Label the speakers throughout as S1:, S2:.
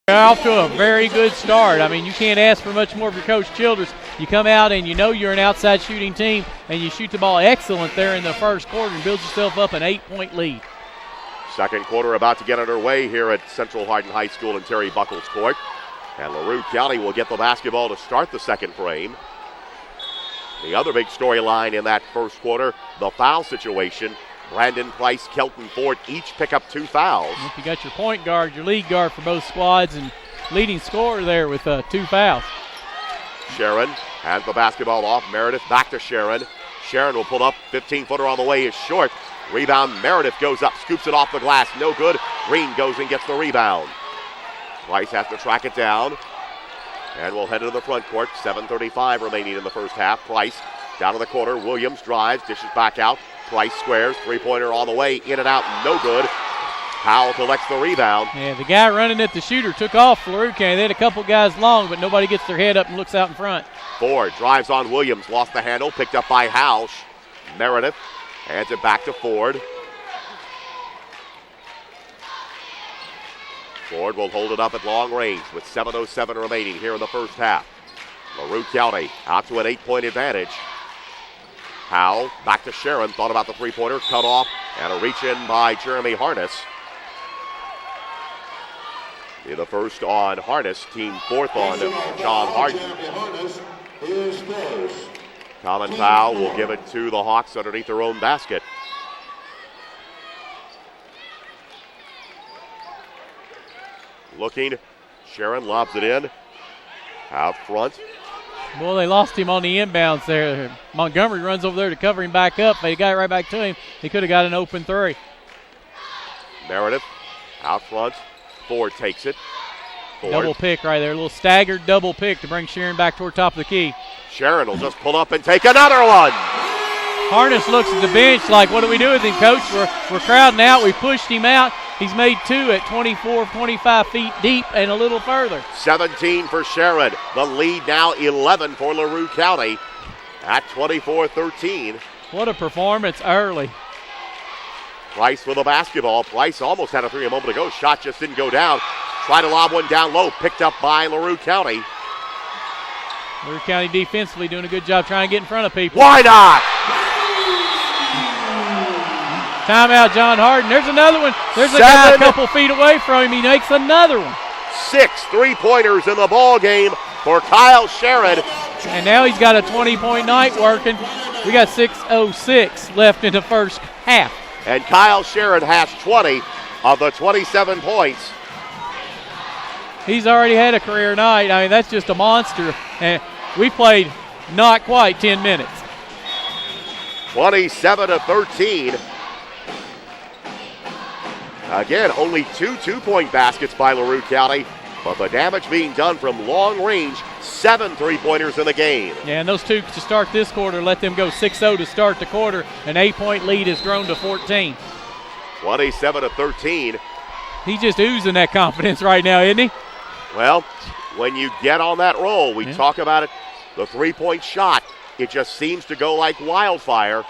S1: Off to a very good start. I mean, you can't ask for much more of your Coach Childress. You come out and you know you're an outside shooting team, and you shoot the ball excellent there in the first quarter and build yourself up an 8-point lead.
S2: Second quarter about to get underway here at Central Hardin High School in Terry Buckles Court. And LaRue County will get the basketball to start the second frame. The other big storyline in that first quarter, the foul situation. Brandon Price, Kelton Ford each pick up 2 fouls.
S1: If you got your point guard, your lead guard for both squads, and leading scorer there with 2 fouls.
S2: Sharon has the basketball off. Meredith back to Sharon. Sharon will pull up. 15-footer on the way is short. Rebound, Meredith goes up, scoops it off the glass. No good. Green goes and gets the rebound. Price has to track it down. And we'll head to the front court. 7:35 remaining in the first half. Price down to the corner. Williams drives, dishes back out. Price squares, three-pointer on the way, in and out, no good. Powell collects the rebound.
S1: Yeah, the guy running at the shooter took off for LaRue County. They had a couple guys long, but nobody gets their head up and looks out in front.
S2: Ford drives on Williams, lost the handle, picked up by Housh. Meredith hands it back to Ford. Ford will hold it up at long range with 7:07 remaining here in the first half. LaRue County out to an 8-point advantage. Powell back to Sharon, thought about the three-pointer, cut off, and a reach-in by Jeremy Harness. The first on Harness, team fourth on John Hardin. Common foul will give it to the Hawks underneath their own basket. Looking, Sharon lobs it in, out front.
S1: Well, they lost him on the inbounds there. Montgomery runs over there to cover him back up. They got right back to him. He could have got an open three.
S2: Meredith out front. Ford takes it. Ford.
S1: Double pick right there. A little staggered double pick to bring Sharon back toward top of the key.
S2: Sharon will just pull up and take another one.
S1: Harness looks at the bench like, what do we do with him, Coach? We're crowding out. We pushed him out. He's made 2 at 24, 25 feet deep and a little further.
S2: 17 for Sharon. The lead now 11 for LaRue County at 24-13.
S1: What a performance early.
S2: Price with the basketball. Price almost had a three a moment ago. Shot just didn't go down. Tried to lob one down low. Picked up by LaRue County.
S1: LaRue County defensively doing a good job trying to get in front of people.
S2: Why not?
S1: Timeout, John Hardin. There's another one. There's a guy a couple feet away from him. He makes another one.
S2: 6 3-pointers in the ball game for Kyle Sharon.
S1: And now he's got a 20-point night working. We got 6:06 left in the first half.
S2: And Kyle Sharon has 20 of the 27 points.
S1: He's already had a career night. I mean, that's just a monster. And we played not quite 10 minutes.
S2: 27-13. Again, only 2 two-point baskets by LaRue County, but the damage being done from long range, 7 3-pointers in the game.
S1: Yeah, and those 2 to start this quarter, let them go 6-0 to start the quarter. An 8-point lead has grown to 14.
S2: 27-13.
S1: He's just oozing that confidence right now, isn't he?
S2: Well, when you get on that roll, we talk about it, the 3-point shot, it just seems to go like wildfire.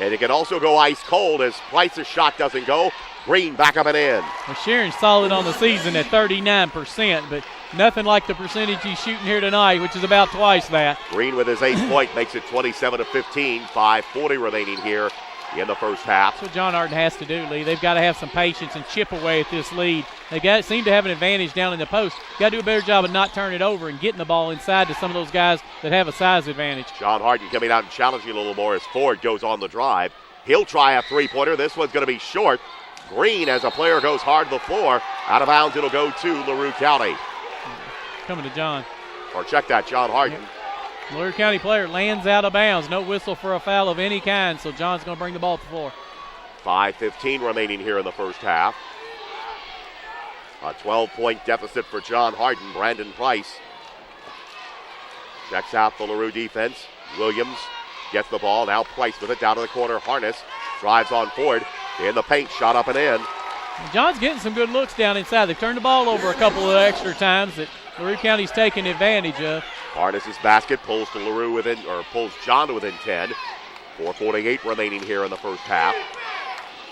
S2: And it can also go ice cold as Price's shot doesn't go. Green back up and in.
S1: Well, Sharon's solid on the season at 39%, but nothing like the percentage he's shooting here tonight, which is about twice that.
S2: Green with his 8th point makes it 27-15. 5:40 remaining here in the first half.
S1: That's what John Hardin has to do, Lee. They've got to have some patience and chip away at this lead. They seem to have an advantage down in the post. Got to do a better job of not turning it over and getting the ball inside to some of those guys that have a size advantage.
S2: John Hardin coming out and challenging a little more as Ford goes on the drive. He'll try a three-pointer. This one's going to be short. Green, as a player goes hard to the floor. Out of bounds, it'll go to LaRue County.
S1: Coming to John.
S2: Or check that, John Hardin.
S1: Yep. LaRue County player lands out of bounds. No whistle for a foul of any kind, so John's going to bring the ball to the floor.
S2: 5:15 remaining here in the first half. A 12-point deficit for John Hardin. Brandon Price checks out the LaRue defense. Williams gets the ball. Now Price with it down to the corner. Harness drives on Ford. In the paint, shot up and in.
S1: John's getting some good looks down inside. They've turned the ball over a couple of extra times that LaRue County's taking advantage of.
S2: Harness's basket pulls to LaRue within, or pulls John to within 10. 4:48 remaining here in the first half.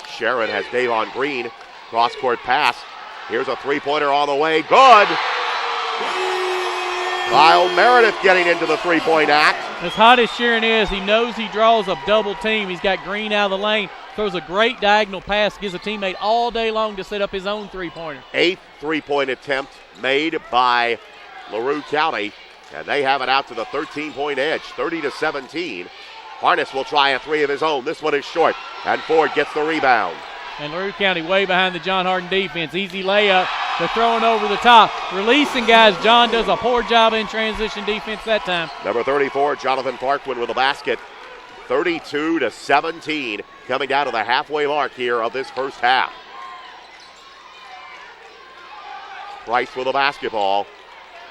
S2: Sharon has Davon Green. Cross-court pass. Here's a three-pointer on the way. Good. Kyle Meredith getting into the three-point act.
S1: As hot as Sharon is, he knows he draws a double team. He's got Green out of the lane. Throws a great diagonal pass, gives a teammate all day long to set up his own three-pointer.
S2: 8th three-point attempt made by LaRue County, and they have it out to the 13-point edge, 30-17. Harness will try a three of his own. This one is short, and Ford gets the rebound.
S1: And LaRue County way behind the John Hardin defense. Easy layup. They're throwing over the top. Releasing guys. John does a poor job in transition defense that time.
S2: Number 34, Jonathan Parkman with the basket. 32-17, coming down to the halfway mark here of this first half. Price with the basketball.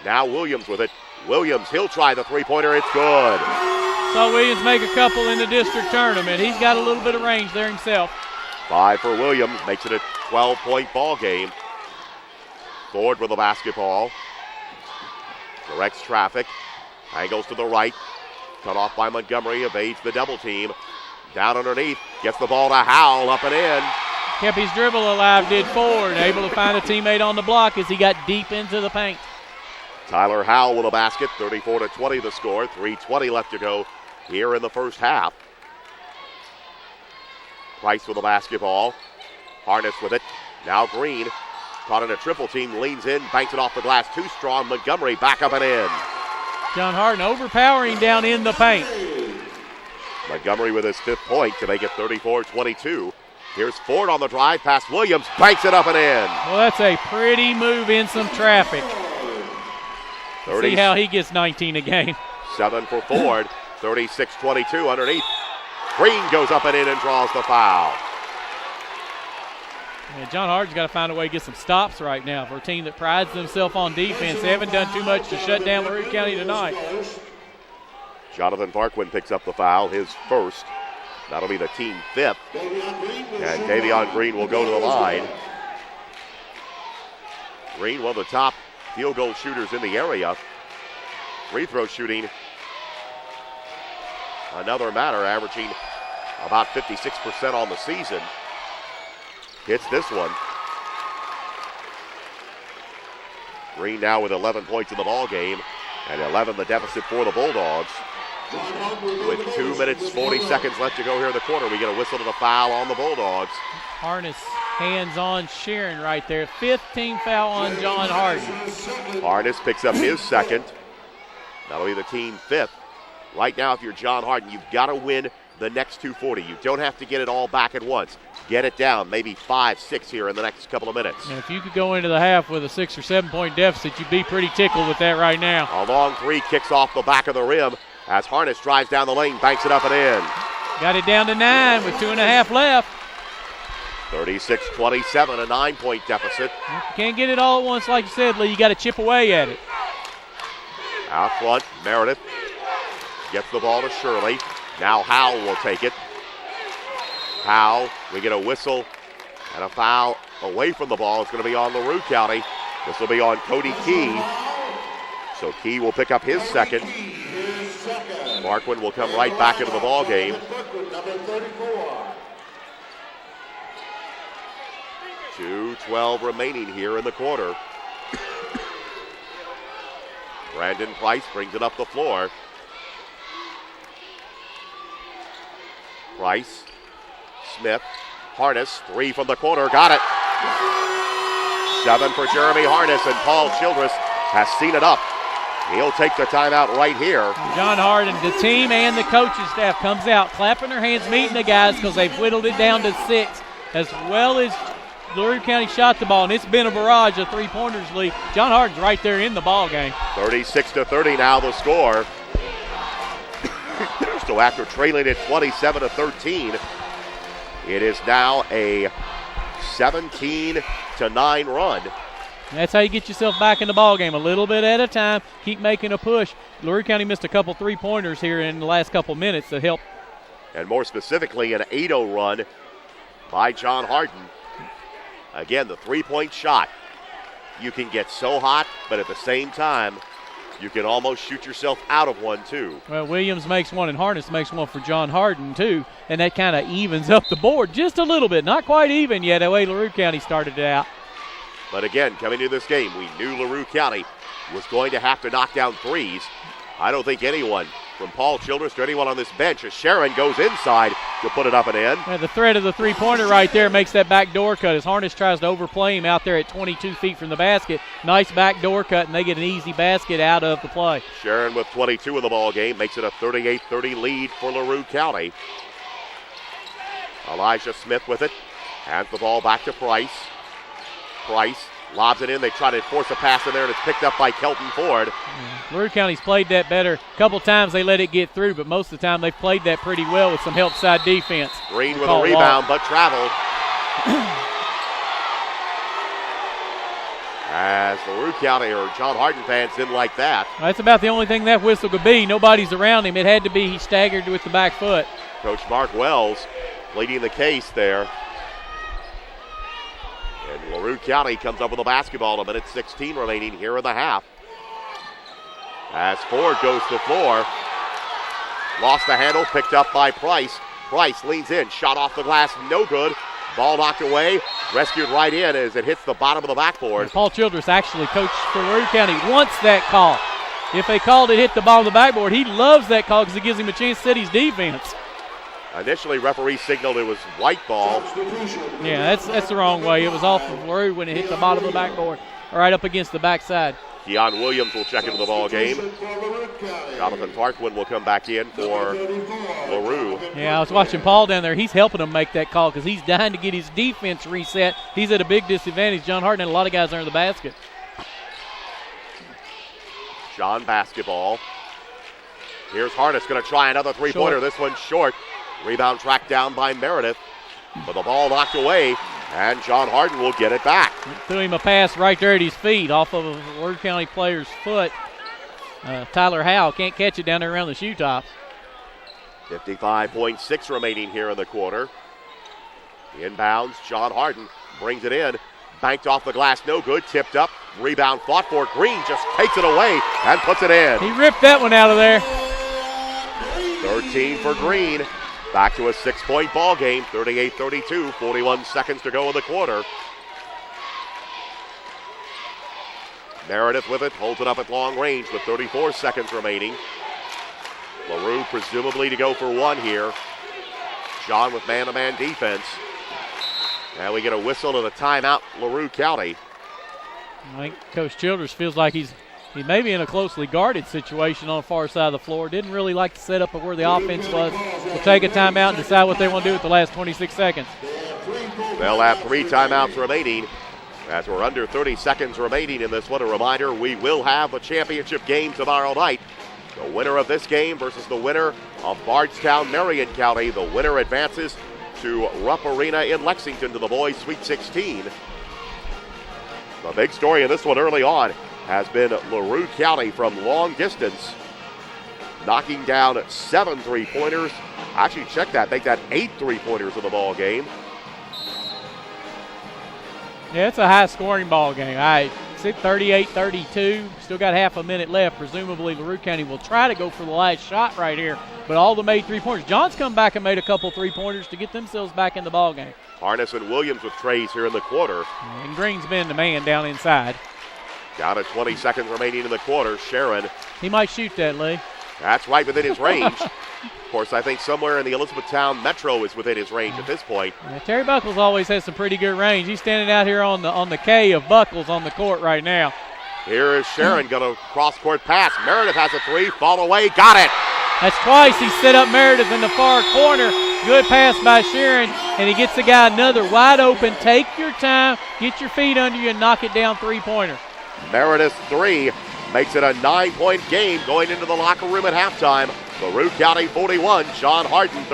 S2: Now Williams with it. Williams, he'll try the three-pointer. It's good.
S1: Saw Williams make a couple in the district tournament. He's got a little bit of range there himself.
S2: 5 for Williams, makes it a 12-point ball game. Ford with the basketball. Directs traffic. Angles to the right. Cut off by Montgomery, evades the double team. Down underneath, gets the ball to Howell, up and in.
S1: Kept his dribble alive, did Ford. Able to find a teammate on the block as he got deep into the paint.
S2: Tyler Howell with a basket, 34-20 the score. 3:20 left to go here in the first half. Price with the basketball. Harness with it. Now Green, caught in a triple team, leans in, banks it off the glass. Too strong. Montgomery back up and in.
S1: John Hardin overpowering down in the paint.
S2: Montgomery with his 5th point to make it 34-22. Here's Ford on the drive past Williams, banks it up and in.
S1: Well, that's a pretty move in some traffic.
S2: 30,
S1: see how he gets 19 a game.
S2: 7 for Ford, 36-22 underneath. Green goes up and in and draws the foul.
S1: And John Hardin's got to find a way to get some stops right now for a team that prides themselves on defense. They haven't done too much to shut down LaRue County tonight.
S2: Jonathan Parkman picks up the foul, his first. That'll be the team 5th. And Davion Green will go to the line. Green, one of the top field goal shooters in the area. Free throw shooting, another matter, averaging about 56% on the season. Hits this one. Green now with 11 points in the ball game, and 11 the deficit for the Bulldogs. With 2 minutes, 40 seconds left to go here in the quarter, we get a whistle to the foul on the Bulldogs.
S1: Harness hands on Sharon right there. 15 foul on John Hardin.
S2: Harness picks up his second. That'll be the team 5th. Right now, if you're John Hardin, you've got to win the next 240. You don't have to get it all back at once. Get it down, maybe 5-6 here in the next couple of minutes.
S1: And if you could go into the half with a 6 or 7 point deficit, you'd be pretty tickled with that right now.
S2: A long three kicks off the back of the rim as Harness drives down the lane, banks it up and in.
S1: Got it down to 9 with 2.5 left.
S2: 36-27, a 9-point deficit.
S1: You can't get it all at once, like you said, Lee. You got to chip away at it.
S2: Out front, Meredith gets the ball to Shirley. Now Howell will take it. Howell, we get a whistle and a foul away from the ball. It's going to be on LaRue County. This will be on Cody Key. So Key will pick up his second. Marquin will come right back into the ball game. 2:12 remaining here in the quarter. Brandon Price brings it up the floor. Price, Smith, Harness, 3 from the corner, got it. 7 for Jeremy Harness, and Paul Childress has seen it up. He'll take the timeout right here.
S1: John Hardin, the team and the coaching staff comes out, clapping their hands, meeting the guys because they've whittled it down to 6, as well as LaRue County shot the ball, and it's been a barrage of three-pointers, Lee. John Hardin's right there in the ball game.
S2: 36-30 now the score. So after trailing it 27-13, it is now a 17-9 run.
S1: And that's how you get yourself back in the ball game, a little bit at a time. Keep making a push. LaRue County missed a couple three-pointers here in the last couple minutes to help.
S2: And more specifically, an 8-0 run by John Hardin. Again, the three-point shot. You can get so hot, but at the same time, you can almost shoot yourself out of one, too.
S1: Well, Williams makes one and Harness makes one for John Hardin, too, and that kind of evens up the board just a little bit. Not quite even yet, the way LaRue County started it out.
S2: But again, coming into this game, we knew LaRue County was going to have to knock down threes. I don't think anyone, from Paul Childress to anyone on this bench, as Sharon goes inside to put it up and in.
S1: Yeah, the threat of the three-pointer right there makes that back door cut as Harness tries to overplay him out there at 22 feet from the basket. Nice back door cut, and they get an easy basket out of the play.
S2: Sharon with 22 in the ball game makes it a 38-30 lead for LaRue County. Elijah Smith with it. Hands the ball back to Price. Price lobs it in. They try to force a pass in there, and it's picked up by Kelton Ford.
S1: LaRue County's played that better. A couple times they let it get through, but most of the time they've played that pretty well with some help side defense.
S2: Green with a rebound, but traveled. As LaRue County or John Hardin fans didn't like that.
S1: That's about the only thing that whistle could be. Nobody's around him. It had to be he staggered with the back foot.
S2: Coach Mark Wells pleading the case there. And LaRue County comes up with the basketball, a minute 16 remaining here in the half. As Ford goes to the floor. Lost the handle, picked up by Price. Price leans in, shot off the glass, no good. Ball knocked away, rescued right in as it hits the bottom of the backboard.
S1: Paul Childress, actually coach for LaRue County, wants that call. If they called it hit the bottom of the backboard, he loves that call because it gives him a chance to set his defense.
S2: Initially, referee signaled it was white ball.
S1: Yeah, that's the wrong way. It was off of LaRue when it hit the bottom of the backboard, right up against the backside.
S2: Keon Williams will check into the ball game. Jonathan Tarquin will come back in for LaRue.
S1: Yeah, I was watching Paul down there. He's helping him make that call because he's dying to get his defense reset. He's at a big disadvantage. John Hardin and a lot of guys under the basket.
S2: John basketball. Here's Harness going to try another three-pointer. This one's short. Rebound tracked down by Meredith. But the ball knocked away, and John Hardin will get it back.
S1: Threw him a pass right there at his feet off of a LaRue County player's foot. Tyler Howe can't catch it down there around the shoe tops.
S2: 55.6 remaining here in the quarter. Inbounds, John Hardin brings it in. Banked off the glass, no good. Tipped up, rebound fought for. Green just takes it away and puts it in.
S1: He ripped that one out of there.
S2: 13 for Green. Back to a 6-point ball game, 38-32, 41 seconds to go in the quarter. Meredith with it, holds it up at long range with 34 seconds remaining. LaRue presumably to go for one here. John with man-to-man defense. And we get a whistle and a timeout, LaRue County.
S1: I think Coach Childress feels like he may be in a closely guarded situation on the far side of the floor. Didn't really like the setup of where the offense was. Will take a timeout and decide what they want to do with the last 26 seconds.
S2: They'll have 3 timeouts remaining as we're under 30 seconds remaining in this one. A reminder, we will have a championship game tomorrow night. The winner of this game versus the winner of Bardstown, Marion County. The winner advances to Rupp Arena in Lexington to the boys' Sweet 16. The big story in this one early on has been LaRue County from long distance, knocking down 7 three-pointers. Actually, check that, make that 8 three-pointers in the ball game.
S1: Yeah, it's a high-scoring ball game. It's at 38-32. Still got half a minute left. Presumably, LaRue County will try to go for the last shot right here. But all the made three-pointers. John's come back and made a couple three-pointers to get themselves back in the ball game.
S2: Harness and Williams with trays here in the quarter.
S1: And Green's been the man down inside.
S2: Down to 20 seconds remaining in the quarter. Sharon.
S1: He might shoot that, Lee.
S2: That's right within his range. Of course, I think somewhere in the Elizabethtown Metro is within his range at this point.
S1: Yeah, Terry Buckles always has some pretty good range. He's standing out here on the K of Buckles on the court right now.
S2: Here is Sharon going to cross-court pass. Meredith has a three. Fall away. Got it.
S1: That's twice he set up Meredith in the far corner. Good pass by Sharon, and he gets the guy another wide open. Take your time, get your feet under you, and knock it down three-pointer.
S2: Meredith's three makes it a 9-point game going into the locker room at halftime. LaRue County 41, John Hardin